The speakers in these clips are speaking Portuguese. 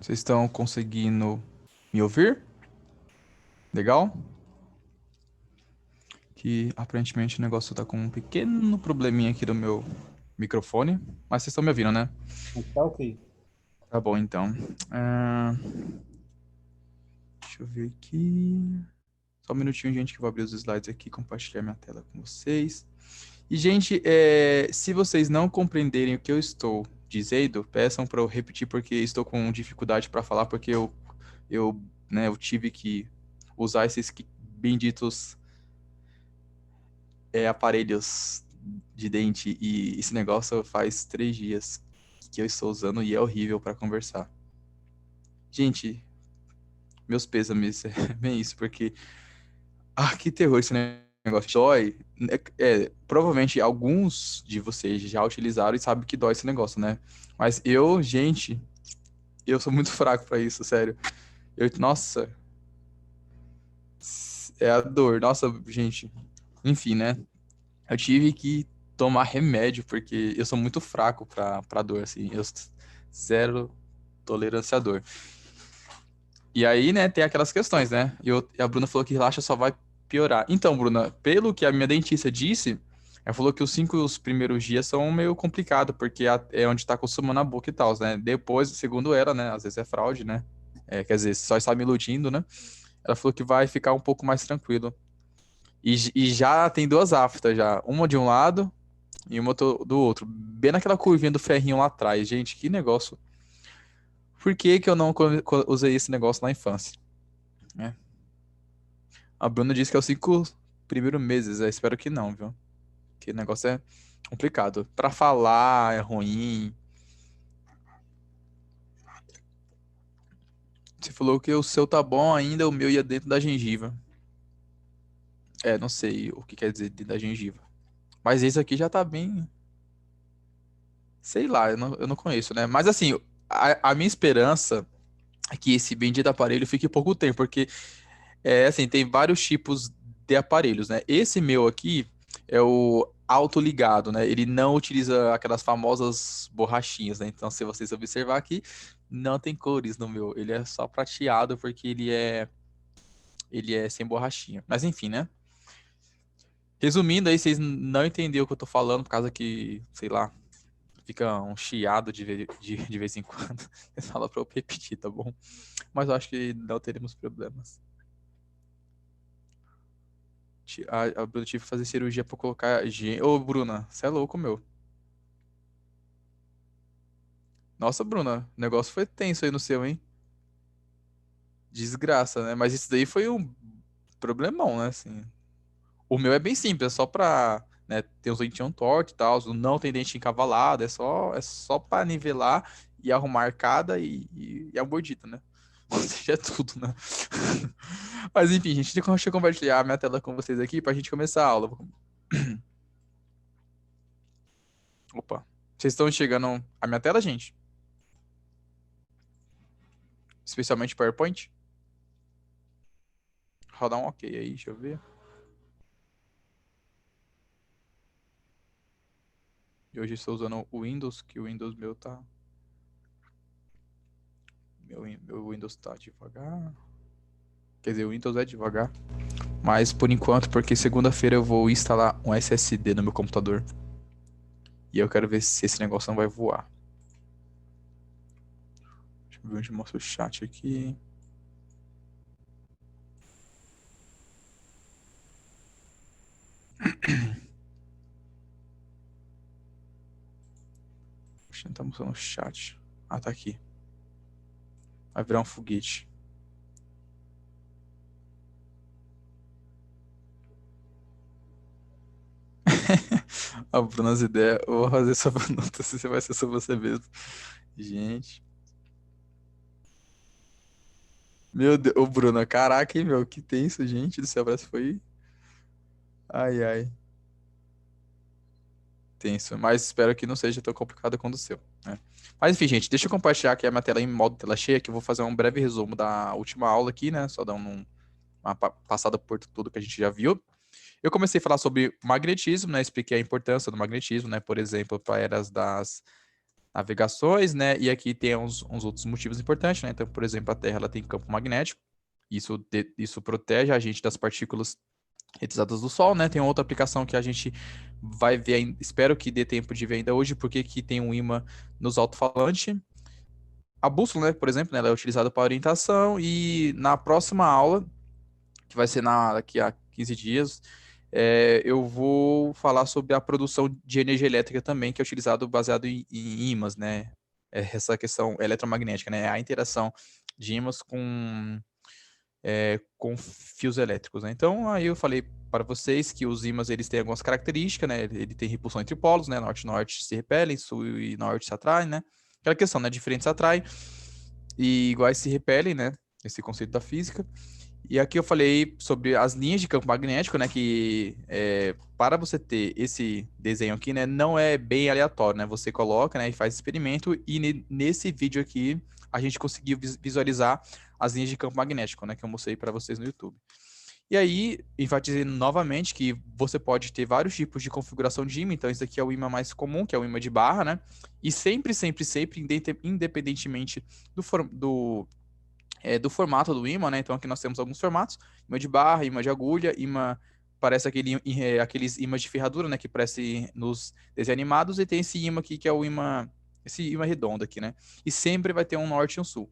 Vocês estão conseguindo me ouvir? Legal? Que aparentemente o negócio tá com um pequeno probleminha aqui do meu microfone. Mas vocês estão me ouvindo, né? Tá ok. Tá bom, então. Ah, deixa eu ver aqui. Só um minutinho, gente, que eu vou abrir os slides aqui e compartilhar minha tela com vocês. E, gente, se vocês não compreenderem o que eu estou dizendo, peçam para eu repetir, porque estou com dificuldade para falar, porque eu tive que usar esses benditos aparelhos de dente, e esse negócio faz 3 dias que eu estou usando e é horrível para conversar. Gente, meus pêsames, é bem isso, porque que terror esse negócio. Dói. Provavelmente alguns de vocês já utilizaram e sabem que dói esse negócio, né? Mas gente, eu sou muito fraco para isso, sério. Nossa, é a dor. Nossa, gente. Enfim, né? Eu tive que tomar remédio porque eu sou muito fraco pra dor, assim. Eu zero tolerância à dor. E aí, né, tem aquelas questões, né? E a Bruna falou que relaxa só vai piorar. Então, Bruna, pelo que a minha dentista disse, ela falou que os primeiros dias são meio complicado, porque é onde tá acostumando a boca e tal, né? Depois, segundo ela, né, às vezes é fraude, né? Quer dizer, só está me iludindo, né? Ela falou que vai ficar um pouco mais tranquilo. E já tem duas aftas já, uma de um lado e uma do outro, bem naquela curvinha do ferrinho lá atrás. Gente, que negócio. Por que que eu não usei esse negócio na infância, né? A Bruna disse que é os 5 primeiros meses. Eu espero que não, viu? Que o negócio é complicado. Pra falar é ruim. Você falou que o seu tá bom ainda, o meu ia dentro da gengiva. Não sei o que quer dizer dentro da gengiva. Mas esse aqui já tá bem. Sei lá, eu não conheço, né? Mas assim, a minha esperança é que esse bendito aparelho fique pouco tempo, porque assim, tem vários tipos de aparelhos, né? Esse meu aqui é o autoligado, né? Ele não utiliza aquelas famosas borrachinhas, né? Então, se vocês observar aqui, não tem cores no meu. Ele é só prateado porque ele é sem borrachinha. Mas enfim, né? Resumindo aí, vocês não entenderam o que eu tô falando, por causa que, sei lá, fica um chiado de vez em quando. Você fala pra eu repetir, tá bom? Mas eu acho que não teremos problemas. A Bruna tive que fazer cirurgia pra colocar Ô, Bruna, você é louco, meu. Nossa, Bruna, o negócio foi tenso aí no seu, hein? Desgraça, né? Mas isso daí foi um problemão, né? Assim, o meu é bem simples, é só pra, né, ter os dentinhos tortos e tal, não tem dente encavalado, é só pra nivelar e arrumar a arcada e a mordida, né? Ou seja, é tudo, né? Mas enfim, gente, deixa eu compartilhar a minha tela com vocês aqui pra gente começar a aula. Opa. Vocês estão chegando à minha tela, gente? Especialmente PowerPoint? Rodar um ok aí, deixa eu ver. E hoje estou usando o Windows, que o Windows meu tá. Meu Windows tá devagar. Quer dizer, o Windows é devagar. Mas por enquanto, porque segunda-feira eu vou instalar um SSD no meu computador. E eu quero ver se esse negócio não vai voar. Deixa eu ver onde mostra o chat aqui. Poxa, não tá mostrando o chat. Ah, tá aqui. Vai virar um foguete. A Bruna, as ideias. Eu vou fazer sobre a nota, se você vai ser sobre você mesmo. Gente. Meu Deus, ô Bruna, caraca, hein, meu, que tenso, gente do céu, parece que foi. Ai, ai, tenso. Mas espero que não seja tão complicado quanto o seu, né? Mas enfim, gente, deixa eu compartilhar aqui a minha tela em modo tela cheia, que eu vou fazer um breve resumo da última aula aqui, né? Só dar uma passada por tudo que a gente já viu. Eu comecei a falar sobre magnetismo, né? Expliquei a importância do magnetismo, né? Por exemplo, para eras navegações, né? E aqui tem uns outros motivos importantes, né? Então, por exemplo, a Terra ela tem campo magnético, isso protege a gente das partículas retrasadas do Sol, né? Tem outra aplicação que a gente vai ver, espero que dê tempo de ver ainda hoje, porque que tem um ímã nos alto-falantes. A bússola, né, por exemplo, né, ela é utilizada para orientação e na próxima aula, que vai ser daqui a 15 dias, eu vou falar sobre a produção de energia elétrica também, que é utilizado baseado em ímãs, né? Essa questão eletromagnética, né? A interação de ímãs com fios elétricos, né? Então, aí eu falei para vocês que os ímãs eles têm algumas características, né? Ele tem repulsão entre polos, né? Norte e norte se repelem, sul e norte se atraem, né? Aquela questão, né? Diferentes se atraem e iguais se repelem, né? Esse conceito da física. E aqui eu falei sobre as linhas de campo magnético, né? Que para você ter esse desenho aqui, né? Não é bem aleatório, né? Você coloca, né? E faz experimento e nesse vídeo aqui a gente conseguiu visualizar as linhas de campo magnético, né? Que eu mostrei para vocês no YouTube. E aí, enfatizando novamente que você pode ter vários tipos de configuração de ímã. Então, esse aqui é o ímã mais comum, que é o ímã de barra, né? E sempre, sempre, sempre, independentemente do formato do ímã, né? Então, aqui nós temos alguns formatos: ímã de barra, ímã de agulha, ímã. Parece aqueles ímãs de ferradura, né? Que parece nos desenhos animados. E tem esse ímã aqui, que é o ímã. Esse ímã redondo aqui, né? E sempre vai ter um norte e um sul.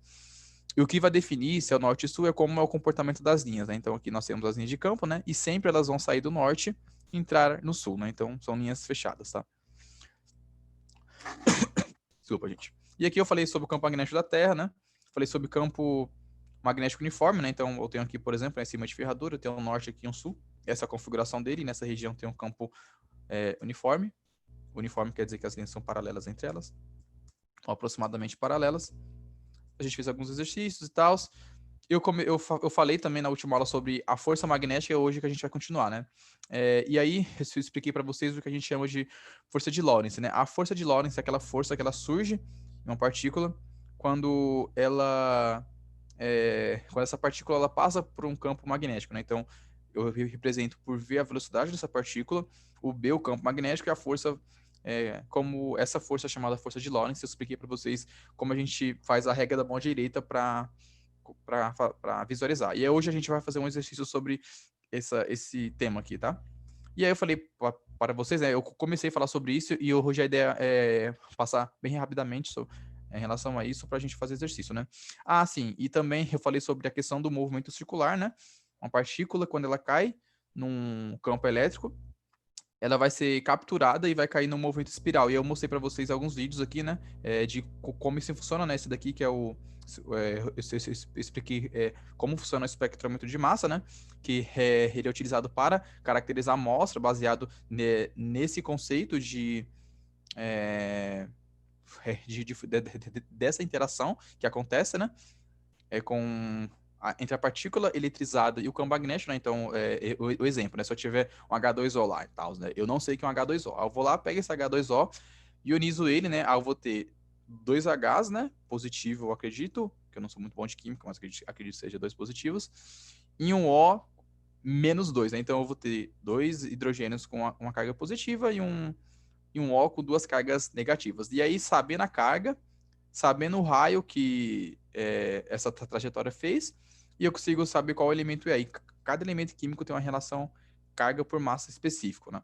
E o que vai definir se é o norte e sul é como é o comportamento das linhas, né? Então aqui nós temos as linhas de campo, né? E sempre elas vão sair do norte e entrar no sul, né? Então são linhas fechadas, tá? Desculpa, gente. E aqui eu falei sobre o campo magnético da Terra, né? Falei sobre o campo magnético uniforme, né? Então eu tenho aqui, por exemplo, em cima de ferradura, eu tenho um norte aqui e um sul. Essa é a configuração dele. Nessa região tem um campo uniforme. Uniforme quer dizer que as linhas são paralelas entre elas, ou aproximadamente paralelas. A gente fez alguns exercícios e tal. Eu falei também na última aula sobre a força magnética, hoje que a gente vai continuar, né? E aí, eu expliquei para vocês o que a gente chama de força de Lorentz, né? A força de Lorentz é aquela força que ela surge em uma partícula quando quando essa partícula ela passa por um campo magnético, né? Então, eu represento por V a velocidade dessa partícula, o B o campo magnético e a força como essa força chamada força de Lorentz. Eu expliquei para vocês como a gente faz a regra da mão direita para visualizar. E aí, hoje a gente vai fazer um exercício sobre esse tema aqui, tá? E aí eu falei para vocês, né? Eu comecei a falar sobre isso e hoje a ideia é passar bem rapidamente em relação a isso para a gente fazer exercício, né? Ah, sim. E também eu falei sobre a questão do movimento circular, né? Uma partícula, quando ela cai num campo elétrico, ela vai ser capturada e vai cair no movimento espiral. E eu mostrei para vocês alguns vídeos aqui, né, de como isso funciona, né? Esse daqui que é eu expliquei como funciona o espectrômetro de massa, né? Que ele é utilizado para caracterizar a amostra baseado nesse conceito dessa interação que acontece, né? Entre a partícula eletrizada e o campo magnético, né? Então, o exemplo, né? Se eu tiver um H2O lá e tal, né? Eu não sei que é um H2O. Eu vou lá, pego esse H2O, ionizo ele, né? Eu vou ter dois Hs, né? Positivo, eu acredito, que eu não sou muito bom de química, mas acredito que seja dois positivos, e um O menos dois, né? Então, eu vou ter dois hidrogênios com uma carga positiva e um O com duas cargas negativas. E aí, sabendo a carga, sabendo o raio que essa trajetória fez, e eu consigo saber qual elemento é. E cada elemento químico tem uma relação carga por massa específico, né?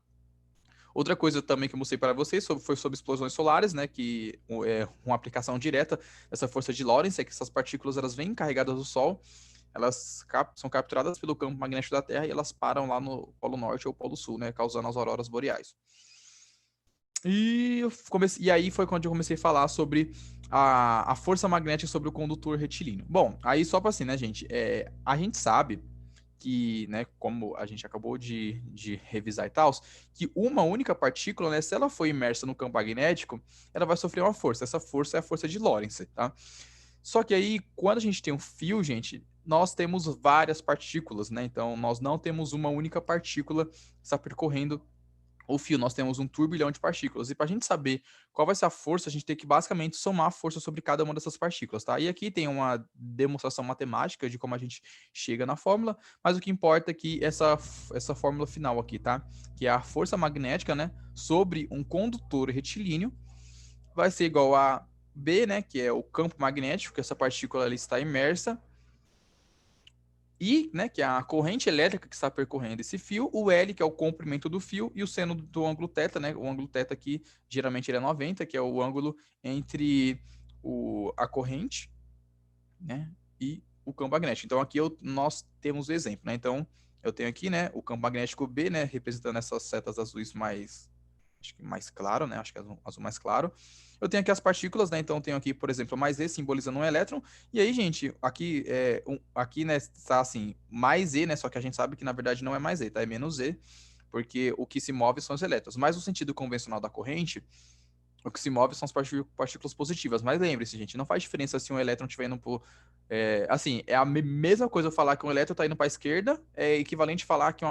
Outra coisa também que eu mostrei para vocês foi sobre explosões solares, né? Que é uma aplicação direta dessa força de Lorentz, é que essas partículas elas vêm carregadas do Sol, elas são capturadas pelo campo magnético da Terra e elas param lá no Polo Norte ou Polo Sul, né? Causando as auroras boreais. E aí foi quando eu comecei a falar sobre a força magnética sobre o condutor retilíneo. Bom, aí só para assim, né, gente? A gente sabe que, né, como a gente acabou de revisar e tal, que uma única partícula, né, se ela for imersa no campo magnético, ela vai sofrer uma força. Essa força é a força de Lorentz, tá? Só que aí, quando a gente tem um fio, gente, nós temos várias partículas, né? Então, nós não temos uma única partícula que está percorrendo o fio, nós temos um turbilhão de partículas. E para a gente saber qual vai ser a força, a gente tem que basicamente somar a força sobre cada uma dessas partículas, tá? E aqui tem uma demonstração matemática de como a gente chega na fórmula, mas o que importa é que essa fórmula final aqui, tá? Que é a força magnética, né, sobre um condutor retilíneo, vai ser igual a B, né, que é o campo magnético, que essa partícula ali está imersa, I, né, que é a corrente elétrica que está percorrendo esse fio, o L, que é o comprimento do fio, e o seno do ângulo θ, né, o ângulo θ aqui, geralmente ele é 90, que é o ângulo entre a corrente, né, e o campo magnético. Então, aqui nós temos o exemplo, né, então, eu tenho aqui, né, o campo magnético B, né, representando essas setas azuis mais, acho que mais claro, né, acho que é azul mais claro. Eu tenho aqui as partículas, né, então eu tenho aqui, por exemplo, mais E simbolizando um elétron, e aí, gente, aqui, aqui, né, está assim, mais E, né, só que a gente sabe que, na verdade, não é mais E, tá, é menos E, porque o que se move são os elétrons. Mas no sentido convencional da corrente, o que se move são as partículas positivas. Mas lembre-se, gente, não faz diferença se um elétron estiver indo por. Assim, é a mesma coisa falar que um elétron está indo para a esquerda, é equivalente a falar que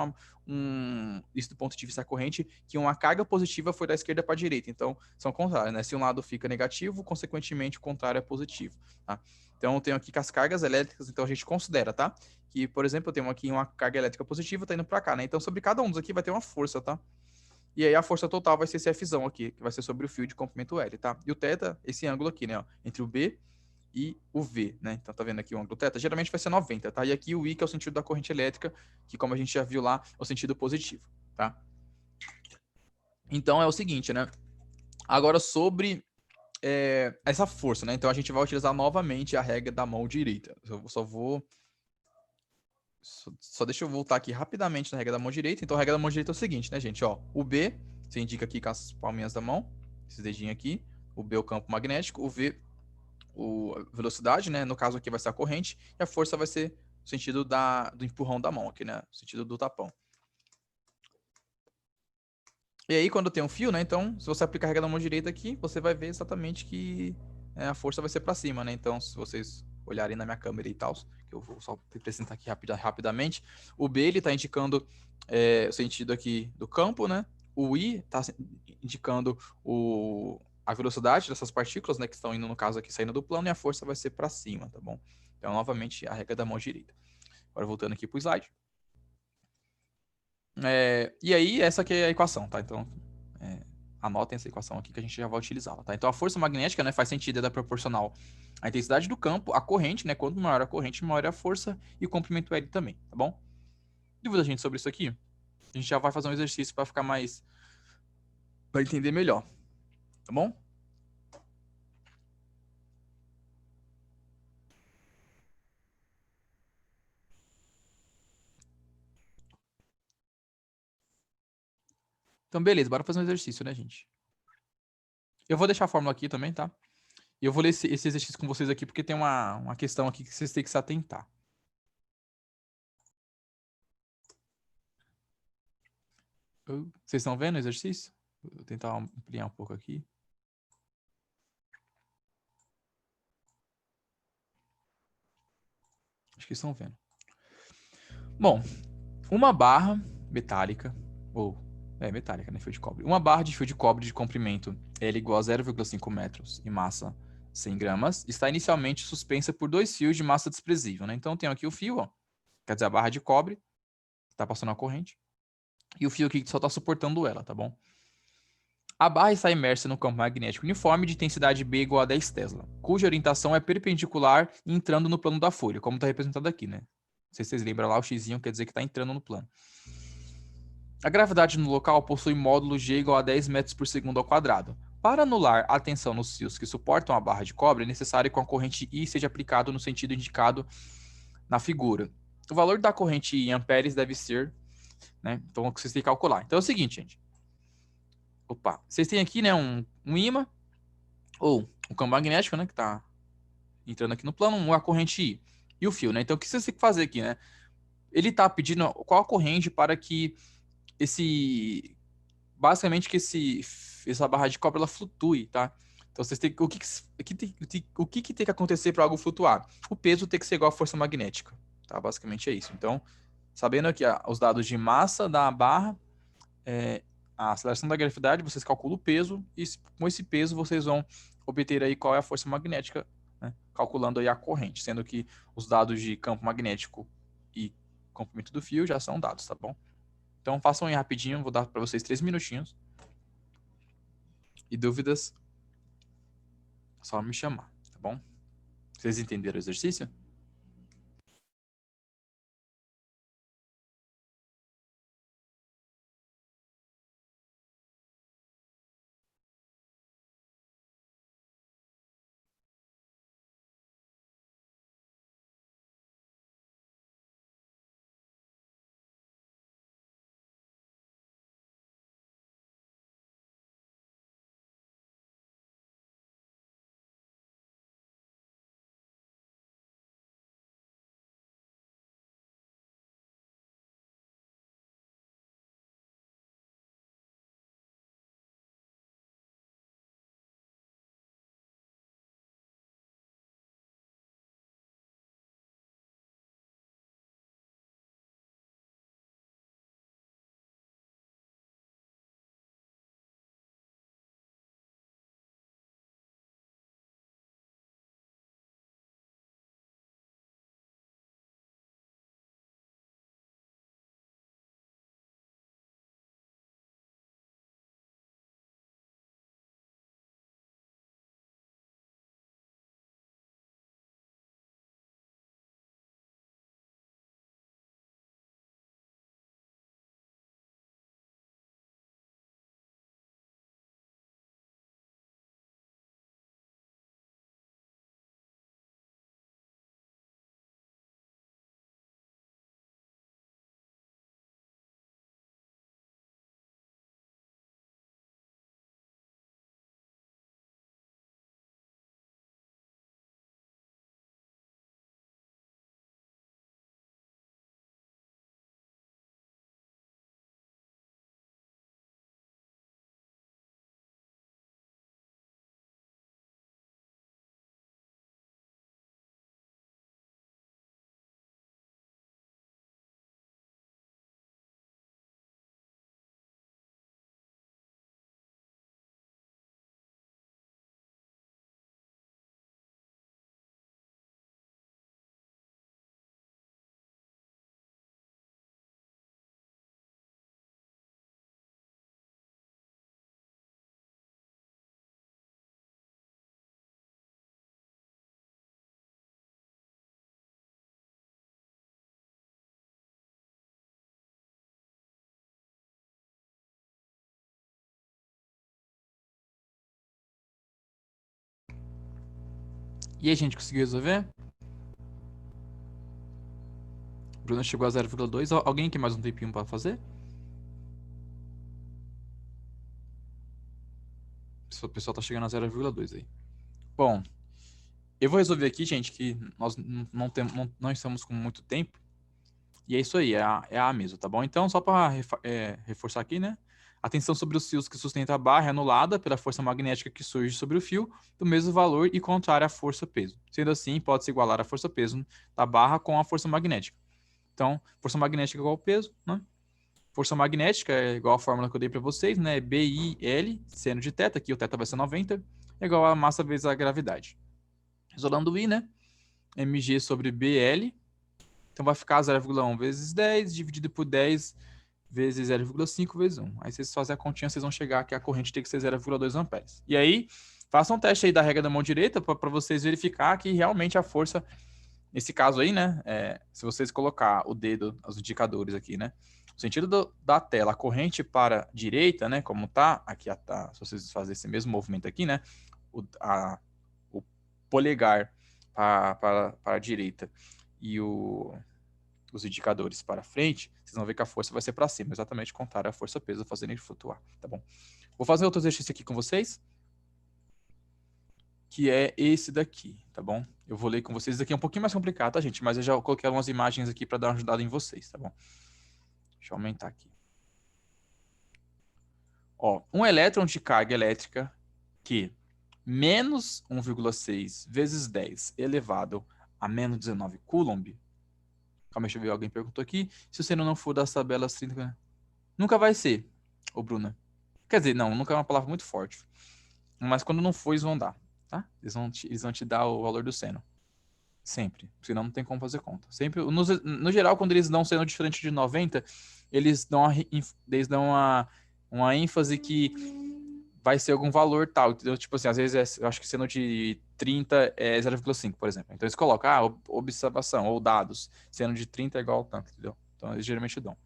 isso do ponto de vista da corrente, que uma carga positiva foi da esquerda para a direita. Então, são contrários, né? Se um lado fica negativo, consequentemente, o contrário é positivo, tá? Então, eu tenho aqui que as cargas elétricas, então a gente considera, tá? Que, por exemplo, eu tenho aqui uma carga elétrica positiva, está indo para cá, né? Então, sobre cada um dos aqui vai ter uma força, tá? E aí a força total vai ser esse Fzão aqui, que vai ser sobre o fio de comprimento L, tá? E o θ, esse ângulo aqui, né, ó, entre o B e o V, né? Então tá vendo aqui o ângulo θ? Geralmente vai ser 90, tá? E aqui o I, que é o sentido da corrente elétrica, que como a gente já viu lá, é o sentido positivo, tá? Então é o seguinte, né? Agora sobre essa força, né? Então a gente vai utilizar novamente a regra da mão direita. Eu só vou... Só deixa eu voltar aqui rapidamente na regra da mão direita. Então a regra da mão direita é o seguinte, né, gente? Ó, o B, você indica aqui com as palminhas da mão, esses dedinhos aqui. O B é o campo magnético, o V, a velocidade, né? No caso aqui vai ser a corrente, e a força vai ser o sentido do empurrão da mão aqui, né? O sentido do tapão. E aí, quando tem um fio, né? Então, se você aplicar a regra da mão direita aqui, você vai ver exatamente que a força vai ser para cima, né? Então, se vocês olharem na minha câmera e tal, que eu vou só apresentar aqui rapidamente, o B, ele está indicando o sentido aqui do campo, né? O I está indicando a velocidade dessas partículas, né? Que estão indo, no caso aqui, saindo do plano, e a força vai ser para cima, tá bom? Então, novamente, a regra da mão direita. Agora, voltando aqui para o slide. E aí, essa aqui é a equação, tá? Então, anotem essa equação aqui que a gente já vai utilizá-la, tá? Então, a força magnética, né, faz sentido, ela é proporcional à intensidade do campo, à corrente, né? Quanto maior a corrente, maior é a força e o comprimento L também, tá bom? Dúvida, gente, sobre isso aqui? A gente já vai fazer um exercício para ficar mais... para entender melhor, tá bom? Então, beleza, bora fazer um exercício, né, gente? Eu vou deixar a fórmula aqui também, tá? E eu vou ler esse exercício com vocês aqui, porque tem uma questão aqui que vocês têm que se atentar. Vocês estão vendo o exercício? Vou tentar ampliar um pouco aqui. Acho que estão vendo. Bom, uma barra metálica, metálica, né? Fio de cobre. Uma barra de fio de cobre de comprimento L igual a 0,5 metros e massa 100 gramas, está inicialmente suspensa por dois fios de massa desprezível, né? Então, eu tenho aqui o fio, ó, quer dizer, a barra de cobre, está passando a corrente, e o fio aqui que só está suportando ela, tá bom? A barra está imersa no campo magnético uniforme de intensidade B igual a 10 Tesla, cuja orientação é perpendicular entrando no plano da folha, como está representado aqui, né? Não sei se vocês lembram lá, o x quer dizer que está entrando no plano. A gravidade no local possui módulo G igual a 10 metros por segundo ao quadrado. Para anular a tensão nos fios que suportam a barra de cobre, é necessário que a corrente I seja aplicada no sentido indicado na figura. O valor da corrente I em amperes deve ser, né? Então, vocês têm que calcular. Então é o seguinte, gente. Opa, vocês têm aqui, né, um ímã, ou um campo magnético, né, que está entrando aqui no plano, uma corrente I. E o fio, né? Então, o que vocês têm que fazer aqui, né? Ele está pedindo qual a corrente para que basicamente que essa barra de cobre ela flutue, tá? Então vocês têm o que tem que acontecer para algo flutuar? O peso tem que ser igual à força magnética, tá? Basicamente é isso. Então, sabendo aqui os dados de massa da barra, a aceleração da gravidade, vocês calculam o peso e com esse peso vocês vão obter aí qual é a força magnética, né? Calculando aí a corrente, sendo que os dados de campo magnético e comprimento do fio já são dados, tá bom? Então façam aí rapidinho, vou dar para vocês 3 minutinhos. E dúvidas? É só me chamar, tá bom? Vocês entenderam o exercício? E aí, gente, conseguiu resolver? Bruna chegou a 0,2. Alguém quer mais um tempinho para fazer? O pessoal tá chegando a 0,2 aí. Bom, eu vou resolver aqui, gente, que nós não estamos com muito tempo. E é isso aí, é a mesma, tá bom? Então, só para reforçar aqui, né? A tensão sobre os fios que sustenta a barra é anulada pela força magnética que surge sobre o fio, do mesmo valor e contrária à força-peso. Sendo assim, pode-se igualar a força-peso da barra com a força magnética. Então, força magnética é igual ao peso, né? Força magnética é igual à fórmula que eu dei para vocês, né? BIL, seno de θ, aqui o θ vai ser 90, é igual a massa vezes a gravidade. Isolando o I, né? mg sobre BL, então vai ficar 0,1 vezes 10 dividido por 10 vezes 0,5 vezes 1. Aí vocês fazem a continha, vocês vão chegar que a corrente tem que ser 0,2 amperes. E aí, façam um teste aí da regra da mão direita para vocês verificar que realmente a força, nesse caso aí, né, se vocês colocar o dedo, os indicadores aqui, né, no sentido da tela, a corrente para a direita, né, como tá, aqui tá, se vocês fazerem esse mesmo movimento aqui, né, o polegar para a direita e os indicadores para frente, vocês vão ver que a força vai ser para cima, exatamente contrário à força-peso, fazendo ele flutuar, tá bom? Vou fazer outro exercício aqui com vocês, que é esse daqui, tá bom? Eu vou ler com vocês, esse daqui é um pouquinho mais complicado, tá, gente? Mas eu já coloquei algumas imagens aqui para dar uma ajudada em vocês, tá bom? Deixa eu aumentar aqui. Ó, um elétron de carga elétrica que menos 1,6 vezes 10 elevado a menos 19 coulomb. Calma, deixa eu ver, alguém perguntou aqui. Se o seno não for das tabelas 30... Nunca vai ser, ô Bruna. Quer dizer, não, nunca é uma palavra muito forte. Mas quando não for, eles vão dar, tá? Eles vão te dar o valor do seno. Sempre. Senão não tem como fazer conta. Sempre, no geral, quando eles dão seno diferente de 90, eles dão uma ênfase que vai ser algum valor tal, entendeu? Tipo assim, às vezes eu acho que sendo de 30 é 0,5, por exemplo. Então eles colocam, observação ou dados, sendo de 30 é igual a tanto, entendeu? Então eles geralmente dão.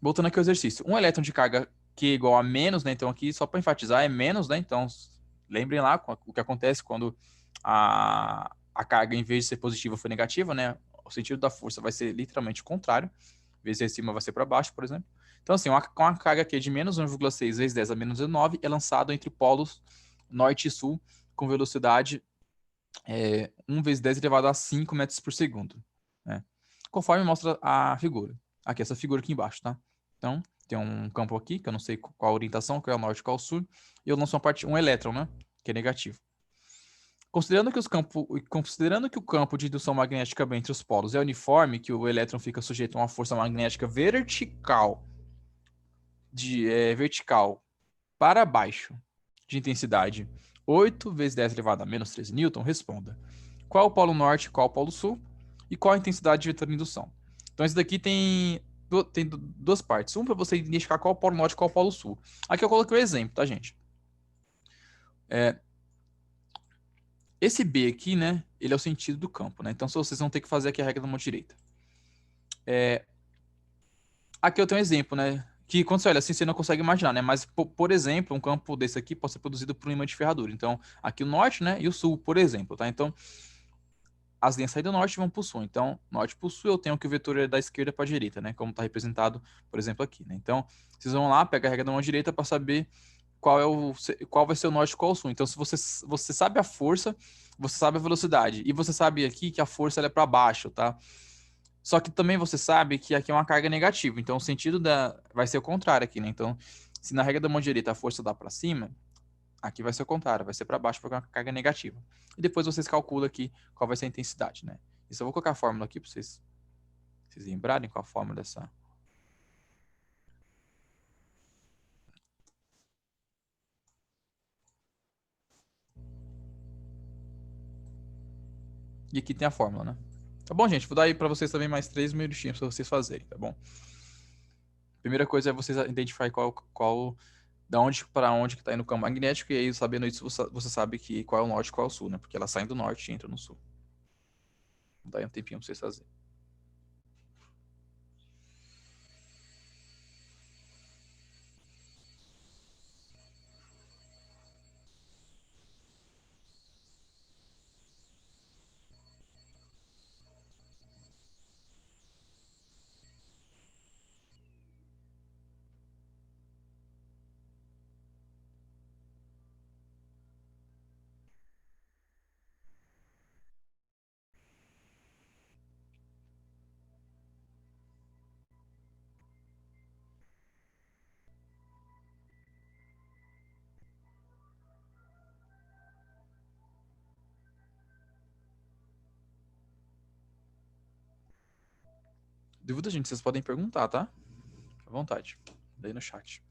Voltando aqui ao exercício. Um elétron de carga Q igual a menos, né? Então aqui, só para enfatizar, é menos, né? Então, lembrem lá o que acontece quando a carga, em vez de ser positiva, for negativa, né? O sentido da força vai ser literalmente o contrário. Vezes de cima vai ser para baixo, por exemplo. Então, assim, com a carga Q de menos 1,6 vezes 10 a menos 9 é lançado entre polos norte e sul com velocidade 1 vezes 10 elevado a 5 metros por segundo, né? Conforme mostra a figura. Aqui, essa figura aqui embaixo, tá? Então, tem um campo aqui, que eu não sei qual a orientação, qual é o norte, qual é o sul, e eu lanço um elétron, né? Que é negativo. Considerando que o campo de indução magnética entre os polos é uniforme, que o elétron fica sujeito a uma força magnética vertical para baixo de intensidade 8 vezes 10 elevado a menos 13 newton, responda. Qual é o polo norte, qual é o polo sul e qual a intensidade de vetor de indução? Então, isso daqui tem duas partes. Um para você identificar qual é o polo norte e qual é o polo sul. Aqui eu coloquei o exemplo, tá, gente? Esse B aqui, né, ele é o sentido do campo, né? Então, vocês vão ter que fazer aqui a regra da mão direita. Aqui eu tenho um exemplo, né? Que quando você olha assim, você não consegue imaginar, né? Mas, por exemplo, um campo desse aqui pode ser produzido por um imã de ferradura. Então, aqui o norte, né? E o sul, por exemplo, tá? Então, as linhas saem do norte e vão para o sul. Então, norte para o sul, eu tenho que o vetor é da esquerda para a direita, né? Como está representado, por exemplo, aqui, né? Então, vocês vão lá, pega a regra da mão direita para saber qual vai ser o norte e qual o sul. Então, se você sabe a força, você sabe a velocidade. E você sabe aqui que a força ela é para baixo, tá? Só que também você sabe que aqui é uma carga negativa, então o sentido vai ser o contrário aqui, né? Então, se na regra da mão direita a força dá para cima, aqui vai ser o contrário, vai ser para baixo porque é uma carga negativa. E depois vocês calculam aqui qual vai ser a intensidade, né? Isso eu vou colocar a fórmula aqui para vocês lembrarem qual a fórmula dessa. E aqui tem a fórmula, né? Tá bom, gente? Vou dar aí para vocês também mais 3 minutinhos para vocês fazerem, tá bom? Primeira coisa é vocês identificar da onde para onde que tá indo o campo magnético, e aí, sabendo isso, você sabe que qual é o norte e qual é o sul, né? Porque ela sai do norte e entra no sul. Dá aí um tempinho pra vocês fazerem. Dúvida, gente, vocês podem perguntar, tá? À vontade. Daí no chat.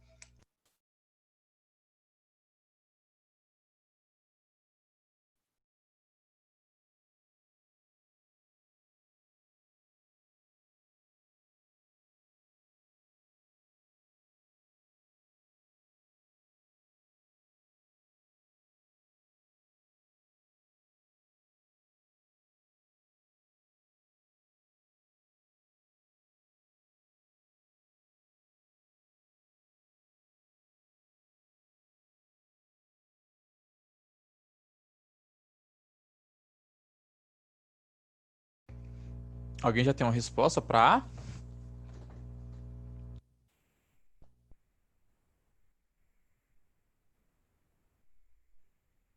Alguém já tem uma resposta para A?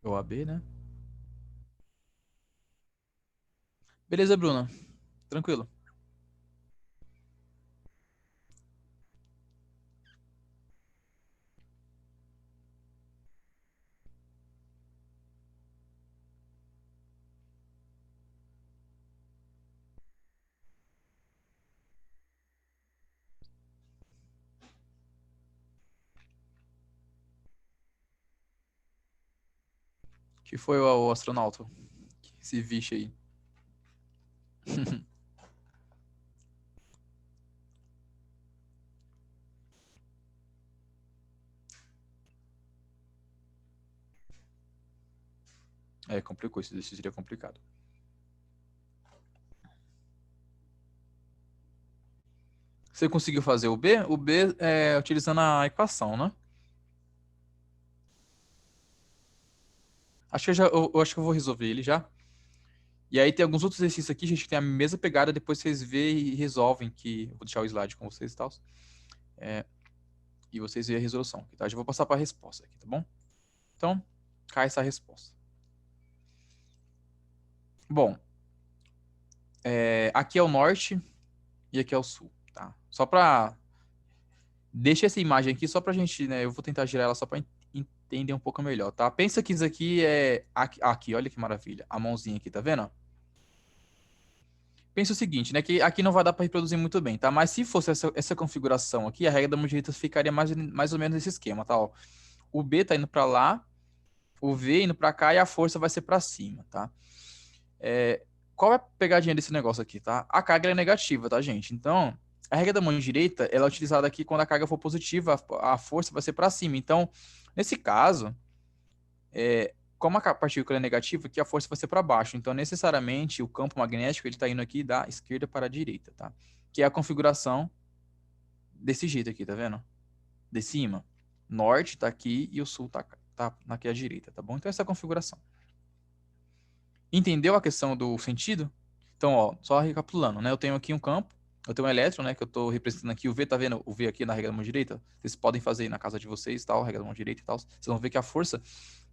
Ou a B, né? Beleza, Bruna. Tranquilo. Que foi o astronauta? Esse bicho aí. Complicou, esse exercício seria complicado. Você conseguiu fazer o B? O B é utilizando a equação, né? Acho que eu acho que eu vou resolver ele já. E aí tem alguns outros exercícios aqui, gente, que tem a mesma pegada, depois vocês veem e resolvem, que eu vou deixar o slide com vocês e tal. E vocês veem a resolução aqui, tá? Já vou passar para a resposta aqui, tá bom? Então, cai essa resposta. Bom, aqui é o norte e aqui é o sul, tá? Só para deixa essa imagem aqui só pra gente, né? Eu vou tentar girar ela só pra entender um pouco melhor, tá? Pensa que isso aqui é aqui, olha que maravilha. A mãozinha aqui, tá vendo? Pensa o seguinte, né? Que aqui não vai dar para reproduzir muito bem, tá? Mas se fosse essa configuração aqui, a regra da mão direita ficaria mais ou menos nesse esquema, tá? Ó, o B tá indo para lá, o V indo para cá e a força vai ser para cima, tá? Qual é a pegadinha desse negócio aqui, tá? A carga é negativa, tá, gente? Então, a regra da mão direita, ela é utilizada aqui quando a carga for positiva, a força vai ser para cima. Então, nesse caso, como a partícula é negativa, aqui a força vai ser para baixo. Então, necessariamente, o campo magnético ele está indo aqui da esquerda para a direita, tá? Que é a configuração desse jeito aqui, tá vendo? De cima. Norte tá aqui e o sul tá aqui à direita, tá bom? Então, essa é a configuração. Entendeu a questão do sentido? Então, ó, só recapitulando, né? Eu tenho aqui um campo, eu tenho um elétron, né? Que eu estou representando aqui o V, tá vendo o V aqui na regra da mão direita? Vocês podem fazer aí na casa de vocês, tal, regra da mão direita e tal. Vocês vão ver que a força,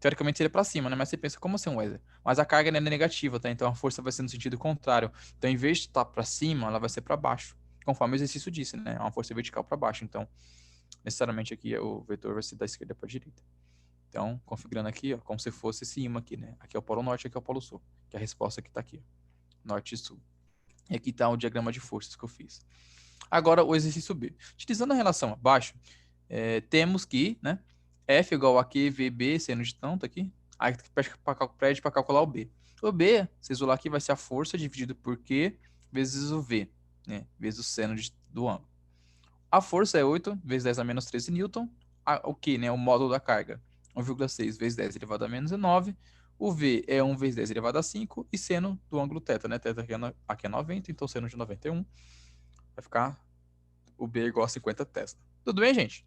teoricamente, seria para cima, né? Mas você pensa, como assim, Wesley? Mas a carga é negativa, tá? Então a força vai ser no sentido contrário. Então, em vez de estar para cima, ela vai ser para baixo. Conforme o exercício disse, né? É uma força vertical para baixo. Então, necessariamente aqui o vetor vai ser da esquerda para a direita. Então, configurando aqui, ó, como se fosse esse imã aqui, né? Aqui é o polo norte, aqui é o polo sul. Que é a resposta que está aqui, norte e sul. E aqui está o diagrama de forças que eu fiz. Agora, o exercício B. Utilizando a relação abaixo, temos que, né? F igual a Q, V, B, seno de tanto aqui. Aí pede para calcular o B. O B, se isolar aqui, vai ser a força dividido por Q vezes o V, né? Vezes o seno do ângulo. A força é 8 vezes 10 a menos 13 newton. O Q, né? O módulo da carga. 1,6 vezes 10 elevado a menos 9. O V é 1 vezes 10 elevado a 5. E seno do ângulo θ, né? Θ aqui é 90, então seno de 91 vai ficar o B igual a 50 Tesla. Tudo bem, gente?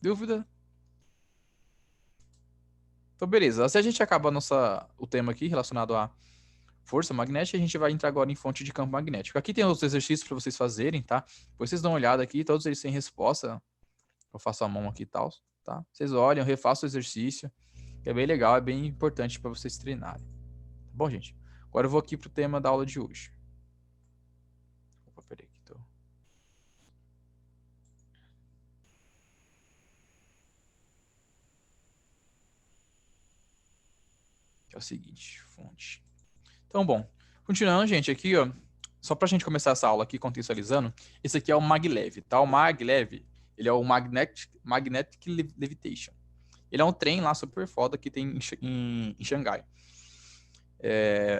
Dúvida? Então, beleza. Se a gente acaba o tema aqui relacionado à força magnética, a gente vai entrar agora em fonte de campo magnético. Aqui tem outros exercícios para vocês fazerem, tá? Depois vocês dão uma olhada aqui, todos eles têm resposta. Eu faço a mão aqui e tal, tá? Vocês olham, refaçam o exercício, que é bem legal, é bem importante para vocês treinarem. Bom, gente, agora eu vou aqui pro tema da aula de hoje. Opa, peraí, aqui tô... Que é o seguinte, fonte. Então, bom, continuando, gente, aqui, ó, só pra gente começar essa aula aqui, contextualizando, esse aqui é o maglev, tá? O maglev, ele é o Magnetic Levitation. Ele é um trem lá super foda que tem em Xangai.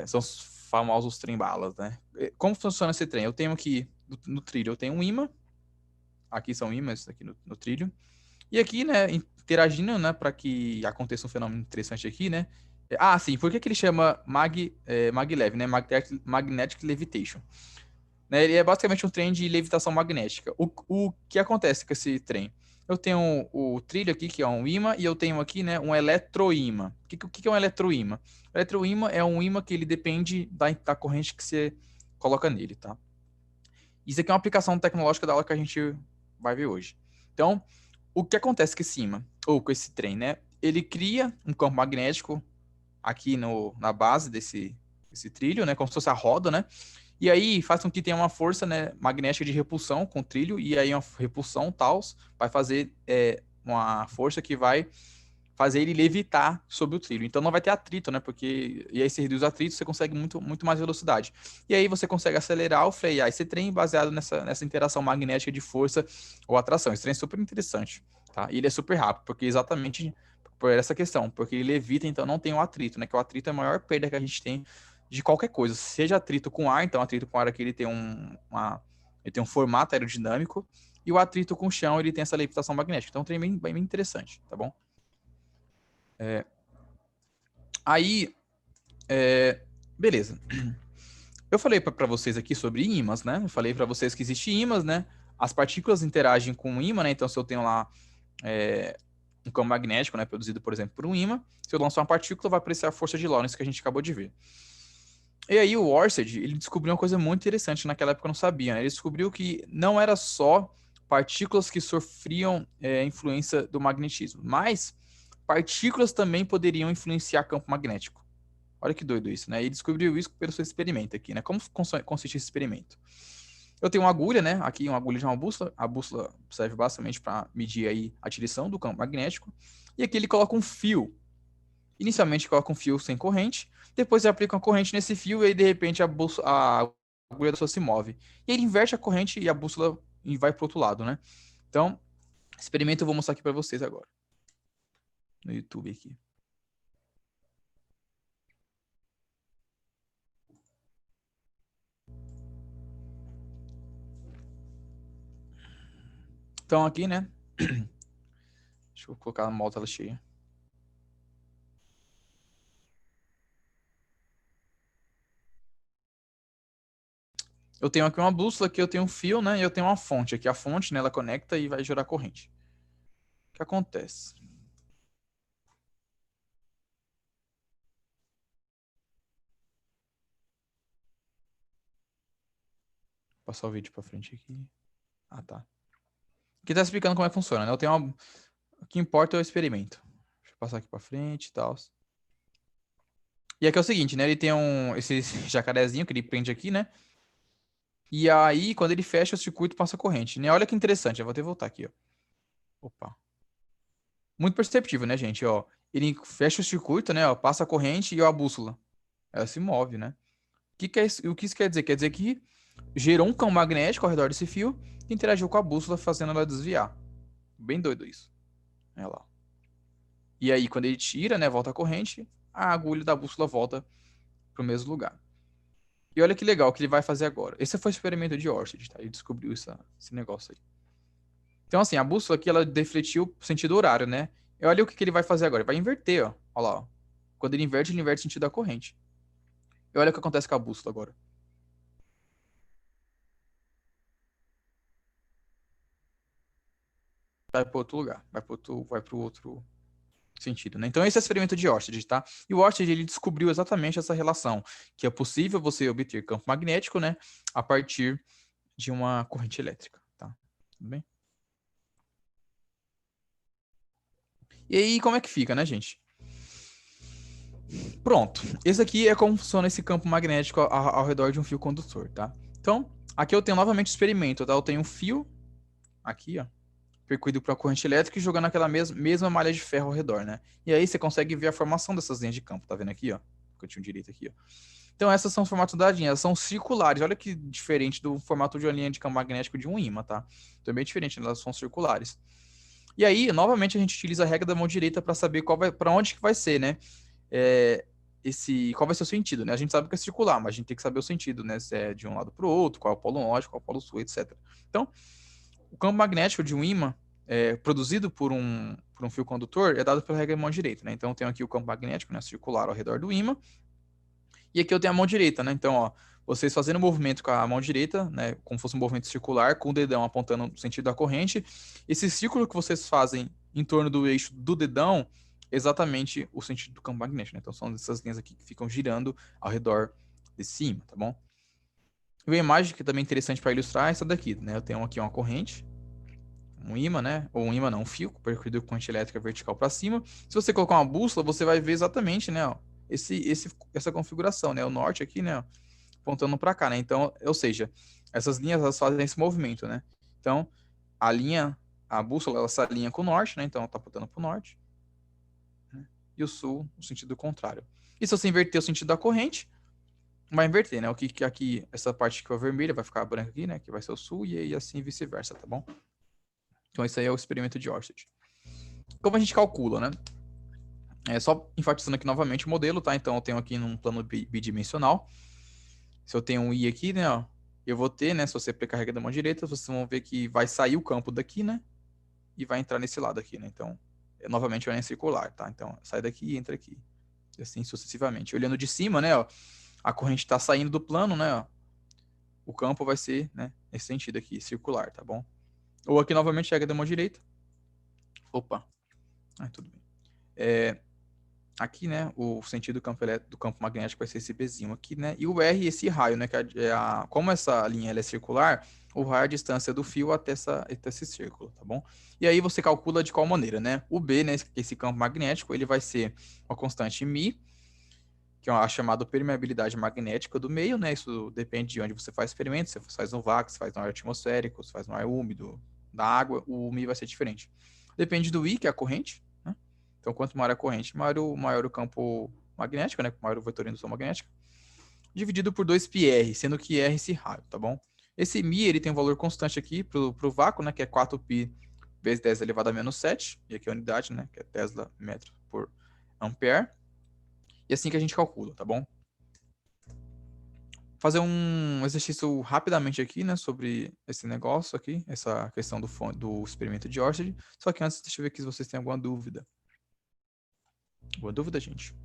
São os famosos trem-balas, né? Como funciona esse trem? Eu tenho aqui no trilho, eu tenho um imã. Aqui são ímãs, aqui no trilho. E aqui, né, interagindo, né, para que aconteça um fenômeno interessante aqui, né? Sim, por que ele chama maglev, né? Magnetic Levitation. Né, ele é basicamente um trem de levitação magnética. O que acontece com esse trem? Eu tenho o trilho aqui, que é um ímã, e eu tenho aqui, né, um eletroímã. O que é um eletroímã? O eletroímã é um ímã que ele depende da corrente que você coloca nele, tá? Isso aqui é uma aplicação tecnológica da aula que a gente vai ver hoje. Então, o que acontece com esse ímã, ou com esse trem, né? Ele cria um campo magnético aqui na base desse trilho, né? Como se fosse a roda, né? E aí faz com que tenha uma força, né, magnética de repulsão com o trilho, e aí uma repulsão tal vai fazer uma força que vai fazer ele levitar sobre o trilho. Então não vai ter atrito, né? Porque e aí você reduz o atrito, você consegue muito mais velocidade. E aí você consegue acelerar ou frear esse trem baseado nessa interação magnética de força ou atração. Esse trem é super interessante, tá? E ele é super rápido, porque exatamente por essa questão, porque ele levita, então não tem o atrito, né? Que o atrito é a maior perda que a gente tem de qualquer coisa, seja atrito com ar, então atrito com ar aqui ele tem um formato aerodinâmico, e o atrito com o chão, ele tem essa levitação magnética. Então, é um trem bem interessante, tá bom? Aí, beleza. Eu falei para vocês aqui sobre ímãs, né? Eu falei para vocês que existe ímãs, né? As partículas interagem com o ímã, né? Então, se eu tenho lá um campo magnético, né, produzido, por exemplo, por um ímã, se eu lançar uma partícula, vai aparecer a força de Lorentz que a gente acabou de ver. E aí o Oersted, ele descobriu uma coisa muito interessante, naquela época eu não sabia, né? Ele descobriu que não era só partículas que sofriam influência do magnetismo, mas partículas também poderiam influenciar campo magnético. Olha que doido isso, né? E descobriu isso pelo seu experimento aqui, né? Como consiste esse experimento? Eu tenho uma agulha, né? Aqui uma agulha de uma bússola. A bússola serve basicamente para medir aí a direção do campo magnético. E aqui ele coloca um fio. Inicialmente coloca um fio sem corrente, depois ele aplica uma corrente nesse fio e aí, de repente a agulha da bússola se move. E ele inverte a corrente e a bússola vai para o outro lado, né? Então, experimento eu vou mostrar aqui para vocês agora. No YouTube aqui. Então aqui, né? Deixa eu colocar a mola tela cheia. Eu tenho aqui uma bússola, aqui eu tenho um fio, né? E eu tenho uma fonte. Aqui a fonte, né? Ela conecta e vai gerar corrente. O que acontece? Vou passar o vídeo para frente aqui. Ah, tá. Aqui tá explicando como é que funciona, né? Eu tenho uma... O que importa é o experimento. Deixa eu passar aqui para frente e tal. E aqui é o seguinte, né? Ele tem esse jacarezinho que ele prende aqui, né? E aí, quando ele fecha o circuito, passa a corrente, né? Olha que interessante. Eu vou até voltar aqui, ó. Opa. Muito perceptível, né, gente? Ó, ele fecha o circuito, né? Ó, passa a corrente e ó, a bússola. Ela se move, né? O que isso quer dizer? Quer dizer que gerou um campo magnético ao redor desse fio que interagiu com a bússola, fazendo ela desviar. Bem doido isso. Olha lá. E aí, quando ele tira, né? Volta a corrente, a agulha da bússola volta pro mesmo lugar. E olha que legal o que ele vai fazer agora. Esse foi o experimento de Oersted, tá? Ele descobriu esse negócio aí. Então, assim, a bússola aqui, ela defletiu o sentido horário, né? E olha o que ele vai fazer agora. Ele vai inverter, ó. Olha lá, ó. Quando ele inverte o sentido da corrente. E olha o que acontece com a bússola agora. Vai para outro lugar. Vai pro outro sentido, né? Então, esse é o experimento de Oersted, tá? E o Oersted, ele descobriu exatamente essa relação, que é possível você obter campo magnético, né? A partir de uma corrente elétrica, tá? Tudo bem? E aí, como é que fica, né, gente? Pronto. Esse aqui é como funciona esse campo magnético ao redor de um fio condutor, tá? Então, aqui eu tenho novamente o experimento, tá? Eu tenho um fio aqui, ó, percorrido por uma corrente elétrica e jogando aquela mesma malha de ferro ao redor, né? E aí você consegue ver a formação dessas linhas de campo, tá vendo aqui, ó? Cantinho direito aqui, ó. Então, essas são o formato da linha, elas são circulares. Olha que diferente do formato de uma linha de campo magnético de um ímã, tá? Então, é bem diferente, elas são circulares. E aí, novamente, a gente utiliza a regra da mão direita para saber para onde que vai ser, né? É, qual vai ser o sentido, né? A gente sabe que é circular, mas a gente tem que saber o sentido, né? Se é de um lado para o outro, qual é o polo norte, qual é o polo sul, etc. Então, o campo magnético de um ímã produzido por um fio condutor é dado pela regra da mão direita, né? Então, eu tenho aqui o campo magnético, né, circular ao redor do ímã, e aqui eu tenho a mão direita, né? Então, ó, vocês fazendo o movimento com a mão direita, né, como fosse um movimento circular, com o dedão apontando no sentido da corrente, esse círculo que vocês fazem em torno do eixo do dedão, exatamente o sentido do campo magnético, né? Então, são essas linhas aqui que ficam girando ao redor de cima, tá bom? E uma imagem que também é interessante para ilustrar é essa daqui, né? Eu tenho aqui uma corrente, um ímã, né? Ou um ímã não, um fio percorrido com corrente elétrica vertical para cima. Se você colocar uma bússola, você vai ver exatamente, né? Ó, essa configuração, né? O norte aqui, né? Apontando para cá, né? Então, ou seja, essas linhas elas fazem esse movimento, né? Então, a bússola ela se alinha com o norte, né? Então, ela está apontando para o norte, né? E o sul, no sentido contrário. E se você inverter o sentido da corrente, vai inverter, né? O que aqui, essa parte que é vermelha vai ficar branca aqui, né? Que vai ser o sul e assim vice-versa, tá bom? Então, esse aí é o experimento de Oersted. Como a gente calcula, né? Só enfatizando aqui novamente o modelo, tá? Então, eu tenho aqui num plano bidimensional. Se eu tenho um I aqui, né? Ó, eu vou ter, né, se você precarrega da mão direita, vocês vão ver que vai sair o campo daqui, né, e vai entrar nesse lado aqui, né, então, novamente é uma linha circular, tá, então, sai daqui e entra aqui, e assim sucessivamente. Olhando de cima, né, ó, a corrente está saindo do plano, né, ó, o campo vai ser, né, nesse sentido aqui, circular, tá bom? Ou aqui, novamente, carrega da mão direita, opa, tudo bem. Aqui, né, o sentido do campo magnético vai ser esse Bzinho aqui, né, e o R, esse raio, né, que como essa linha ela é circular, o raio é a distância do fio até esse círculo, tá bom? E aí você calcula de qual maneira, né? O B, né, esse campo magnético, ele vai ser uma constante μ, que é a chamada permeabilidade magnética do meio, né? Isso depende de onde você faz experimento, se você faz no vácuo, se faz no ar atmosférico, se faz no ar úmido, da água, o μ vai ser diferente. Depende do I, que é a corrente, né? Então, quanto maior a corrente, maior o campo magnético, né? Maior o vetor de indução magnética, dividido por 2πr, sendo que R esse raio, tá bom? Esse μ, ele tem um valor constante aqui pro vácuo, né? Que é 4π vezes 10 elevado a menos 7, e aqui é a unidade, né? Que é Tesla metro por ampere. E assim que a gente calcula, tá bom? Fazer um exercício rapidamente aqui, né, sobre esse negócio aqui, essa questão do experimento de Oersted. Só que antes, deixa eu ver aqui se vocês têm alguma dúvida. Alguma dúvida, gente?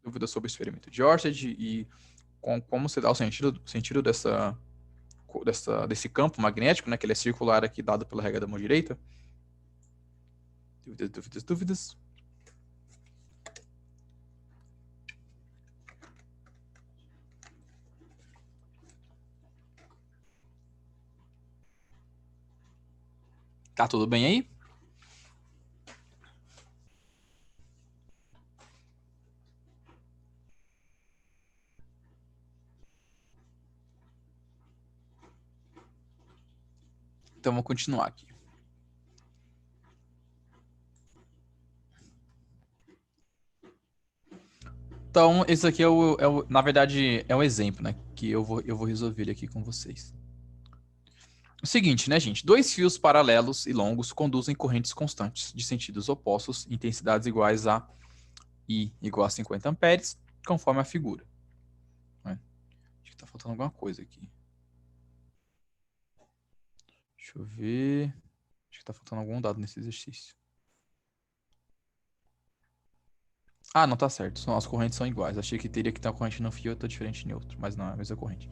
Dúvida sobre o experimento de Oersted e como se dá o sentido desse campo magnético, né, que ele é circular aqui, dado pela regra da mão direita. Dúvidas, dúvidas, dúvidas. Tá tudo bem aí? Então, vamos continuar aqui. Então, esse aqui na verdade, é um exemplo, né, que eu vou resolver aqui com vocês. O seguinte, né, gente? Dois fios paralelos e longos conduzem correntes constantes de sentidos opostos, intensidades iguais a I igual a 50 amperes, conforme a figura. Né? Acho que tá faltando alguma coisa aqui. Deixa eu ver. Acho que tá faltando algum dado nesse exercício. Ah, não tá certo. As correntes são iguais. Achei que teria que ter uma corrente no fio e outra diferente em outro, mas não é a mesma corrente.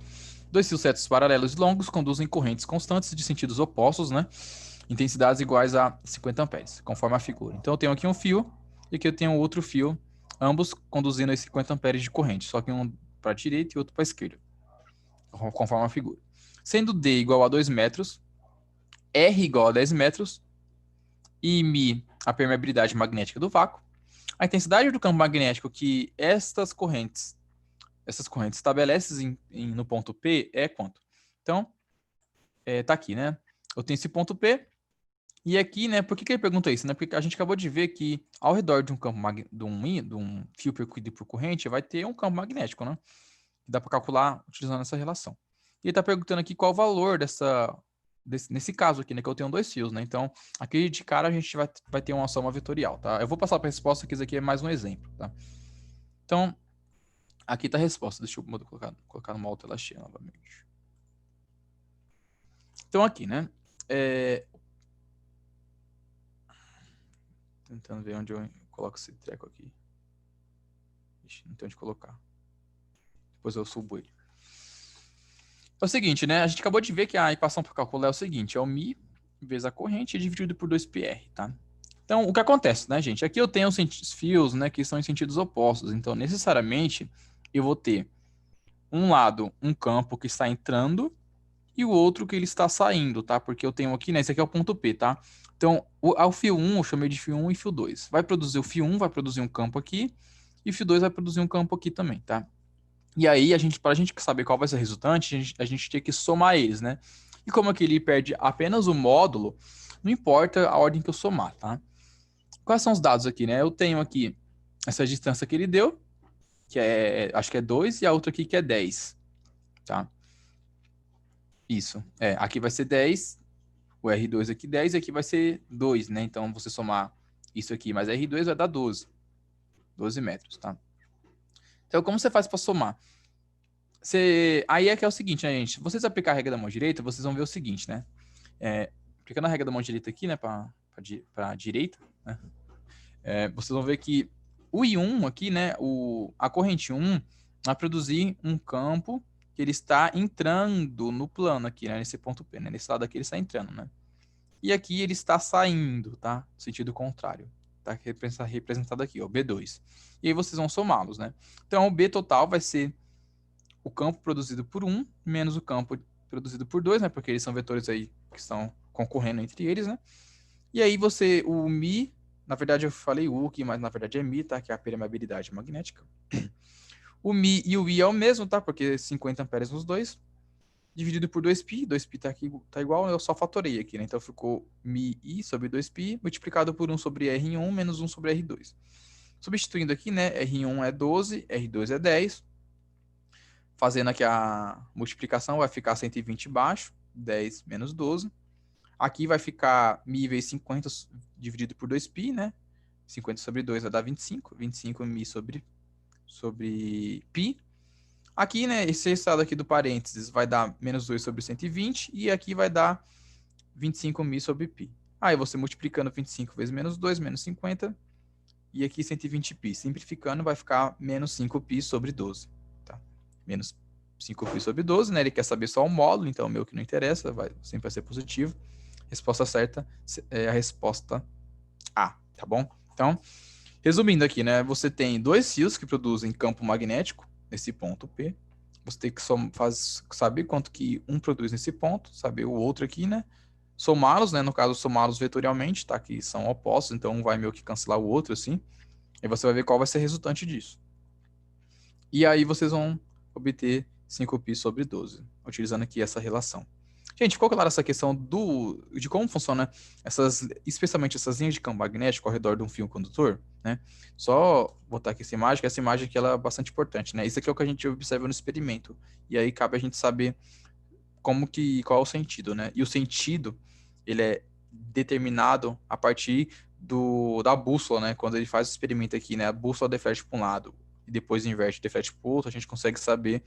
Dois fios retos paralelos e longos conduzem correntes constantes de sentidos opostos, né? Intensidades iguais a 50 amperes, conforme a figura. Então eu tenho aqui um fio e aqui eu tenho outro fio, ambos conduzindo a 50 amperes de corrente, só que um para a direita e outro para a esquerda, conforme a figura. Sendo D igual a 2 metros, R igual a 10 metros e μ a permeabilidade magnética do vácuo, a intensidade do campo magnético que essas correntes estabelecem no ponto P é quanto? Então, tá aqui, né? Eu tenho esse ponto P, e aqui, né, por que ele pergunta isso? Né? Porque a gente acabou de ver que ao redor de um campo de um fio percorrido por corrente vai ter um campo magnético, né? Dá para calcular utilizando essa relação. E ele está perguntando aqui qual o valor nesse caso aqui, né, que eu tenho dois fios, né? Então, aqui de cara a gente vai ter uma soma vetorial, tá? Eu vou passar para a resposta, que isso aqui é mais um exemplo, tá? Então, aqui está a resposta. Deixa eu colocar numa outra tela cheia novamente. Então, aqui, né? Tentando ver onde eu coloco esse treco aqui. Ixi, não tem onde colocar. Depois eu subo ele. É o seguinte, né? A gente acabou de ver que a equação para calcular é o seguinte: é o μ vezes a corrente dividido por 2πr, tá? Então, o que acontece, né, gente? Aqui eu tenho os fios, né, que são em sentidos opostos. Então, necessariamente, eu vou ter um lado um campo que está entrando e o outro que ele está saindo, tá? Porque eu tenho aqui, né? Esse aqui é o ponto P, tá? Então, ao fio 1, eu chamei de fio 1 e fio 2. O fio 1 vai produzir um campo aqui e o fio 2 vai produzir um campo aqui também, tá? E aí, para a gente saber qual vai ser o resultante, a gente tem que somar eles, né? E como aqui ele perde apenas o módulo, não importa a ordem que eu somar, tá? Quais são os dados aqui, né? Eu tenho aqui essa distância que ele deu, que acho que é 2, e a outra aqui que é 10, tá? Isso. Aqui vai ser 10, o R2 aqui 10, e aqui vai ser 2, né? Então, você somar isso aqui mais R2 vai dar 12. 12 metros, tá? Então, como você faz para somar? Aí é que é o seguinte, né, gente? Vocês aplicar a regra da mão direita, vocês vão ver o seguinte, né? Aplicando a regra da mão direita aqui, né, para a direita, né? Vocês vão ver que o I1 aqui, né, a corrente 1 vai produzir um campo que ele está entrando no plano aqui, né, nesse ponto P, né? Nesse lado aqui ele está entrando, né? E aqui ele está saindo, tá? No sentido contrário. Tá representado aqui, ó, B2. E aí vocês vão somá-los, né? Então, o B total vai ser o campo produzido por 1 menos o campo produzido por 2, né? Porque eles são vetores aí que estão concorrendo entre eles, né? E aí o Mi, na verdade eu falei U aqui, mas na verdade é Mi, tá? Que é a permeabilidade magnética. O Mi e o I é o mesmo, tá? Porque 50 amperes nos dois. Dividido por 2π, 2π tá aqui, tá igual, eu só fatorei aqui, né? Então ficou Mi sobre 2π multiplicado por 1 sobre R1 menos 1 sobre R2. Substituindo aqui, né? R1 é 12, R2 é 10. Fazendo aqui a multiplicação, vai ficar 120 embaixo, 10 menos 12. Aqui vai ficar Mi vezes 50 dividido por 2π, né? 50 sobre 2 vai dar 25. 25 Mi sobre π. Aqui, né, esse resultado aqui do parênteses vai dar menos 2 sobre 120 e aqui vai dar 25 mi sobre π. Aí você multiplicando 25 vezes menos 2, menos 50, e aqui 120 π. Simplificando vai ficar menos 5 π sobre 12. Tá? Menos 5 π sobre 12, né? Ele quer saber só o módulo, então o meu que não interessa, sempre vai ser positivo. Resposta certa é a resposta A, tá bom? Então, resumindo aqui, né? Você tem dois fios que produzem campo magnético nesse ponto P. Você tem que saber quanto que um produz nesse ponto, saber o outro aqui, né? Somá-los, né? No caso, somá-los vetorialmente, tá? Que são opostos, então um vai meio que cancelar o outro, assim. E você vai ver qual vai ser a resultante disso. E aí vocês vão obter 5π sobre 12, utilizando aqui essa relação. Gente, ficou clara essa questão de como funciona especialmente essas linhas de campo magnético ao redor de um fio condutor, né? Só botar aqui essa imagem que ela é bastante importante, né? Isso aqui é o que a gente observa no experimento. E aí cabe a gente saber qual é o sentido, né? E o sentido, ele é determinado a partir da bússola, né? Quando ele faz o experimento aqui, né? A bússola deflete para um lado e depois inverte, deflete para o outro, a gente consegue saber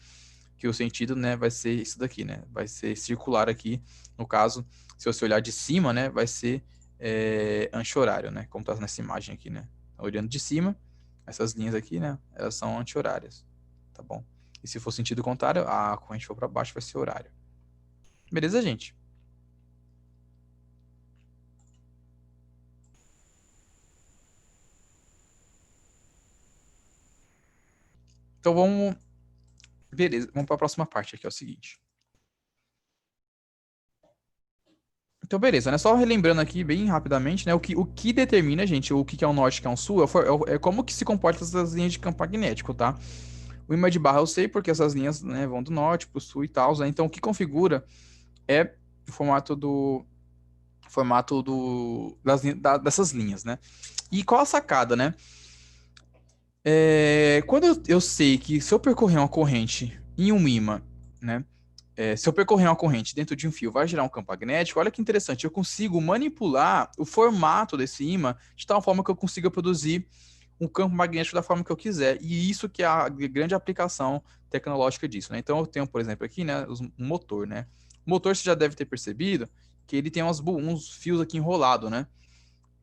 que o sentido, né, vai ser isso daqui, né? Vai ser circular aqui. No caso, se você olhar de cima, né, vai ser anti-horário, né? Como está nessa imagem aqui, né? Olhando de cima, essas linhas aqui, né, elas são anti-horárias, tá bom? E se for sentido contrário, a corrente for para baixo, vai ser horário. Beleza, gente? Então vamos... Beleza, vamos para a próxima parte aqui, é o seguinte. Então, beleza, né? Só relembrando aqui bem rapidamente, né? O que determina, gente, o que é um norte e o que é um sul, é como que se comportam essas linhas de campo magnético, tá? O imã de barra eu sei porque essas linhas, né, vão do norte para o sul e tal, né? Então, o que configura é o dessas linhas, né? E qual a sacada, né? Quando eu sei que se eu percorrer uma corrente em um ímã, né? Se eu percorrer uma corrente dentro de um fio, vai gerar um campo magnético. Olha que interessante, eu consigo manipular o formato desse ímã de tal forma que eu consiga produzir um campo magnético da forma que eu quiser. E isso que é a grande aplicação tecnológica disso, né? Então eu tenho, por exemplo, aqui, né, um motor, né? O motor você já deve ter percebido que ele tem uns fios aqui enrolados, né?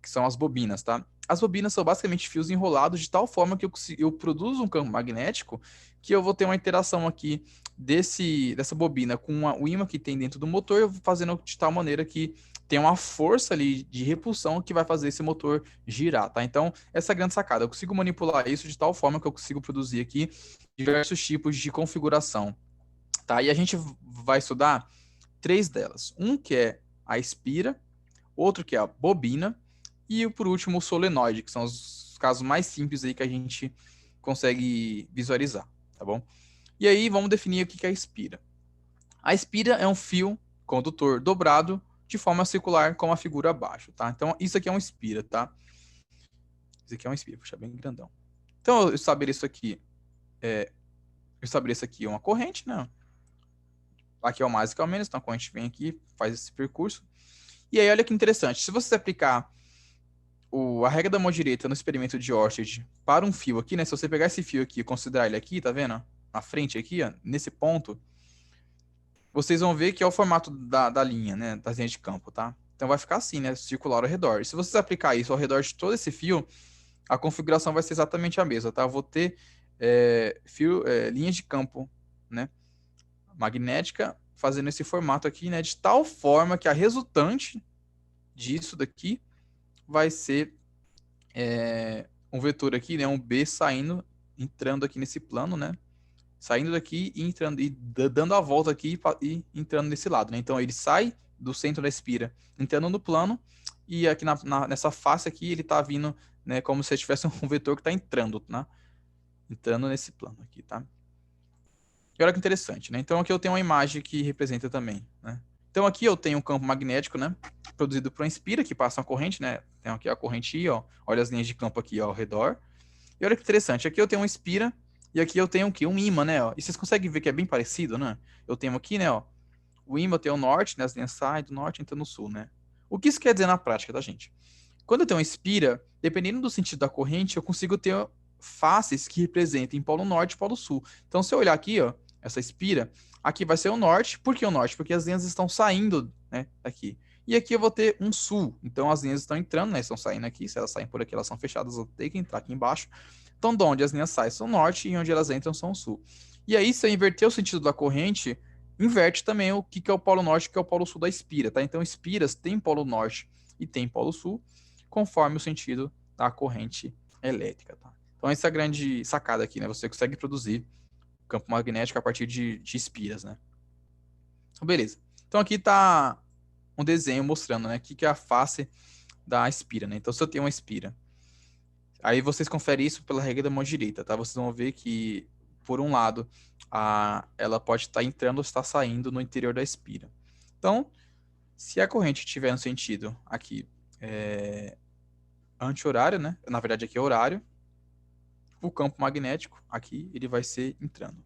Que são as bobinas, tá? As bobinas são basicamente fios enrolados de tal forma que eu produzo um campo magnético que eu vou ter uma interação aqui dessa bobina com o ímã que tem dentro do motor, fazendo de tal maneira que tem uma força ali de repulsão que vai fazer esse motor girar, tá? Então, essa é a grande sacada. Eu consigo manipular isso de tal forma que eu consigo produzir aqui diversos tipos de configuração, tá? E a gente vai estudar três delas. Um que é a espira, outro que é a bobina, e por último o solenoide, que são os casos mais simples aí que a gente consegue visualizar, tá bom? E aí vamos definir o que é a espira. A espira é um fio condutor dobrado de forma circular com a figura abaixo, tá? Então isso aqui é uma espira, tá? Isso aqui é uma espira, puxa bem grandão. Então eu estabeleço aqui uma corrente, né? Aqui é o mais, aqui é o menos, então a corrente vem aqui, faz esse percurso. E aí olha que interessante, se você aplicar a regra da mão direita no experimento de Oersted para um fio aqui, né? Se você pegar esse fio aqui e considerar ele aqui, tá vendo? Na frente aqui, ó, nesse ponto, vocês vão ver que é o formato da linha, né? Das linhas de campo, tá? Então vai ficar assim, né? Circular ao redor. E se vocês aplicar isso ao redor de todo esse fio, a configuração vai ser exatamente a mesma, tá? Eu vou ter linhas de campo, né? Magnética fazendo esse formato aqui, né? De tal forma que a resultante disso daqui vai ser um vetor aqui, né? Um B saindo, entrando aqui nesse plano, né? Saindo daqui e entrando, e dando a volta aqui e entrando nesse lado, né? Então ele sai do centro da espira, entrando no plano, e aqui nessa face aqui ele tá vindo, né? Como se tivesse um vetor que tá entrando, né? Entrando nesse plano aqui, tá? E olha que interessante, né? Então aqui eu tenho uma imagem que representa também, né? Então aqui eu tenho um campo magnético, né? Produzido por uma espira que passa uma corrente, né? Tem aqui a corrente I, ó. Olha as linhas de campo aqui ó, ao redor. E olha que interessante, aqui eu tenho uma espira e aqui eu tenho o quê? Um ímã, né? Ó. E vocês conseguem ver que é bem parecido, né? Eu tenho aqui, né? Ó, o ímã tem o norte, né? As linhas saem do norte e entram no sul, né? O que isso quer dizer na prática, tá, gente? Quando eu tenho uma espira, dependendo do sentido da corrente, eu consigo ter faces que representem polo norte e polo sul. Então, se eu olhar aqui, ó, essa espira, aqui vai ser o norte. Por que o norte? Porque as linhas estão saindo, né, daqui. E aqui eu vou ter um sul. Então, as linhas estão entrando, né, estão saindo aqui. Se elas saem por aqui, elas são fechadas, eu tenho que entrar aqui embaixo. Então, de onde as linhas saem são norte e onde elas entram são sul. E aí, se eu inverter o sentido da corrente, inverte também o que é o polo norte e o que é o polo sul da espira, tá? Então, espiras têm polo norte e tem polo sul, conforme o sentido da corrente elétrica, tá? Então, essa é a grande sacada aqui, né? Você consegue produzir campo magnético a partir de espiras, né? Então, beleza. Então, aqui está um desenho mostrando, né? O que é a face da espira, né? Então, se eu tenho uma espira, aí vocês conferem isso pela regra da mão direita, tá? Vocês vão ver que, por um lado, ela pode estar entrando ou estar saindo no interior da espira. Então, se a corrente estiver no sentido aqui anti-horário, né? Na verdade, aqui é horário. O campo magnético aqui ele vai ser entrando.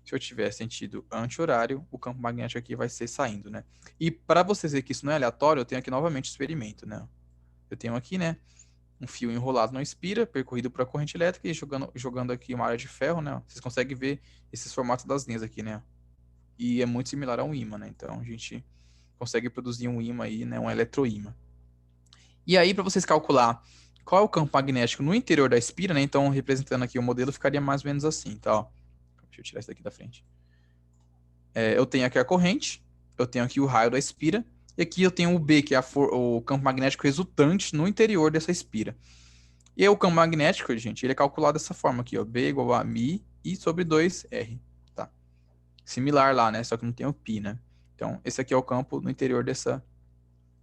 Se eu tiver sentido anti-horário, o campo magnético aqui vai ser saindo, né? E para vocês verem que isso não é aleatório, eu tenho aqui novamente o experimento, né? Eu tenho aqui, né, um fio enrolado na espira, percorrido por a corrente elétrica e jogando aqui uma área de ferro, né? Vocês conseguem ver esses formatos das linhas aqui, né? E é muito similar a um ímã, né? Então a gente consegue produzir um ímã aí, né, um eletroímã. E aí, para vocês calcular qual é o campo magnético no interior da espira, né? Então, representando aqui o modelo, ficaria mais ou menos assim, tá? Ó. Deixa eu tirar isso daqui da frente. Eu tenho aqui a corrente, eu tenho aqui o raio da espira, e aqui eu tenho o B, que é o campo magnético resultante no interior dessa espira. E aí, o campo magnético, gente, ele é calculado dessa forma aqui, ó, B igual a μ I sobre 2R, tá? Similar lá, né? Só que não tem o π, né? Então, esse aqui é o campo no interior dessa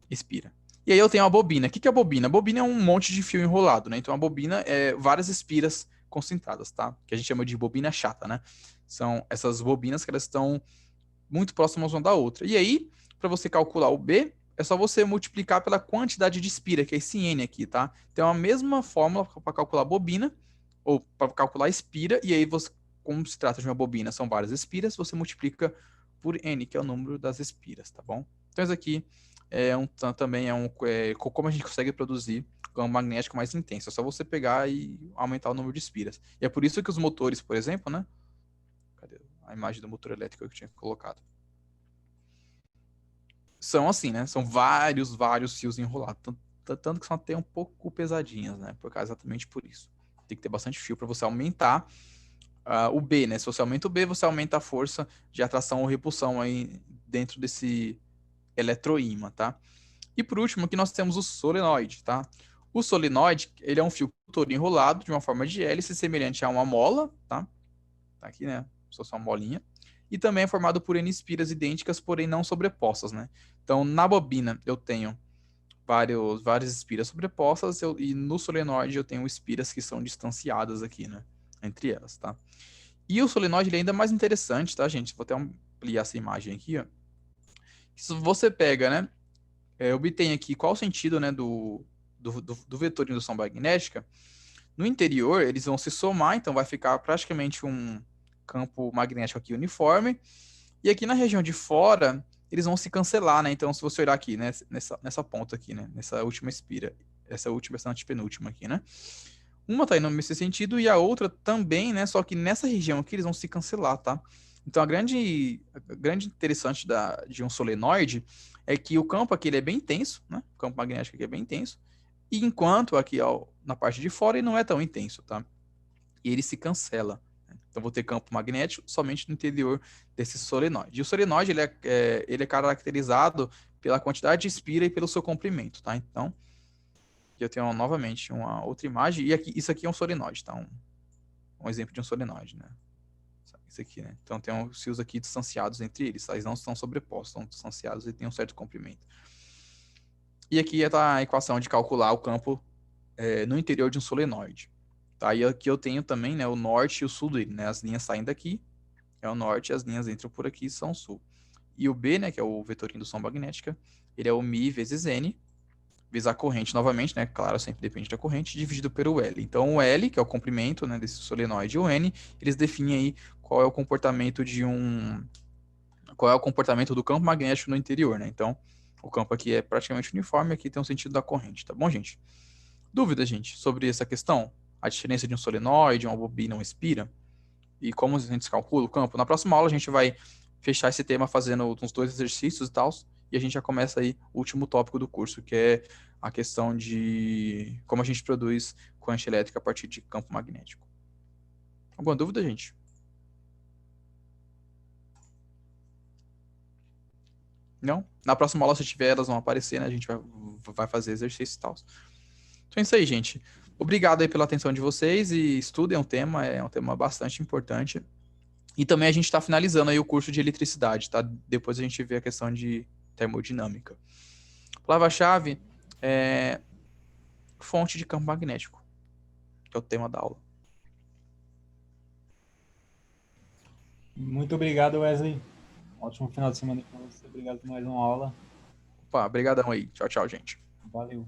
espira. E aí eu tenho a bobina. O que é a bobina? A bobina é um monte de fio enrolado, né? Então a bobina é várias espiras concentradas, tá? Que a gente chama de bobina chata, né? São essas bobinas que elas estão muito próximas uma da outra. E aí, para você calcular o B, é só você multiplicar pela quantidade de espira, que é esse N aqui, tá? Então a mesma fórmula para calcular a bobina, ou para calcular a espira, e aí você, como se trata de uma bobina, são várias espiras, você multiplica por N, que é o número das espiras, tá bom? Então isso aqui também como a gente consegue produzir campo magnético mais intenso. É só você pegar e aumentar o número de espiras. E é por isso que os motores, por exemplo, né? Cadê a imagem do motor elétrico que eu tinha colocado? São assim, né? São vários fios enrolados. Tanto que são até um pouco pesadinhas, né? Exatamente por isso. Tem que ter bastante fio para você aumentar o B, né? Se você aumenta o B, você aumenta a força de atração ou repulsão aí dentro desse eletroímã, tá? E por último, aqui nós temos o solenoide, tá? O solenoide, ele é um fio todo enrolado de uma forma de hélice semelhante a uma mola, tá? Tá aqui, né? Só uma molinha. E também é formado por N espiras idênticas, porém não sobrepostas, né? Então, na bobina eu tenho várias espiras sobrepostas e no solenoide eu tenho espiras que são distanciadas aqui, né? Entre elas, tá? E o solenoide ele é ainda mais interessante, tá, gente? Vou até ampliar essa imagem aqui, ó. Se você pega, né? Obtém aqui qual o sentido, né, do vetor de indução magnética. No interior, eles vão se somar, então vai ficar praticamente um campo magnético aqui uniforme. E aqui na região de fora, eles vão se cancelar, né? Então, se você olhar aqui, né, nessa ponta aqui, né, nessa última espira, essa última, essa antepenúltima aqui, né? Uma tá indo nesse sentido e a outra também, né? Só que nessa região aqui eles vão se cancelar, tá? Então a grande interessante de um solenoide é que o campo aqui ele é bem intenso, né? O campo magnético aqui é bem intenso. E enquanto aqui ó, na parte de fora ele não é tão intenso, tá? E ele se cancela. Né? Então vou ter campo magnético somente no interior desse solenoide. E o solenoide ele é caracterizado pela quantidade de espira e pelo seu comprimento, tá? Então aqui eu tenho novamente uma outra imagem e aqui isso aqui é um solenoide, tá? Um exemplo de um solenoide, né? Isso aqui, né? Então tem os fios aqui distanciados entre eles, tá? Eles não estão sobrepostos, estão distanciados e tem um certo comprimento. E aqui está a equação de calcular o campo no interior de um solenoide. Tá? E aqui eu tenho também, né, o norte e o sul dele, né? As linhas saem daqui, é o norte, e as linhas entram por aqui, são o sul. E o B, né, que é o vetorinho do som magnética, ele é o Mi vezes N, vezes a corrente novamente, né? Claro, sempre depende da corrente, dividido pelo L. Então o L, que é o comprimento, né, desse solenoide, e o N, eles definem aí qual é o comportamento do campo magnético no interior, né? Então, o campo aqui é praticamente uniforme, aqui tem um sentido da corrente, tá bom, gente? Dúvida, gente, sobre essa questão? A diferença de um solenoide, uma bobina, uma espira? E como a gente calcula o campo? Na próxima aula a gente vai fechar esse tema fazendo uns 2 exercícios e tal, e a gente já começa aí o último tópico do curso, que é a questão de como a gente produz corrente elétrica a partir de campo magnético. Alguma dúvida, gente? Não? Na próxima aula, se tiver, elas vão aparecer, né? A gente vai fazer exercício e tal. Então é isso aí, gente. Obrigado aí pela atenção de vocês e estudem o tema, é um tema bastante importante. E também a gente está finalizando aí o curso de eletricidade, tá? Depois a gente vê a questão de termodinâmica. Palavra-chave é fonte de campo magnético, que é o tema da aula. Muito obrigado, Wesley. Ótimo final de semana com você. Obrigado por mais uma aula. Opa, brigadão aí. Tchau, tchau, gente. Valeu.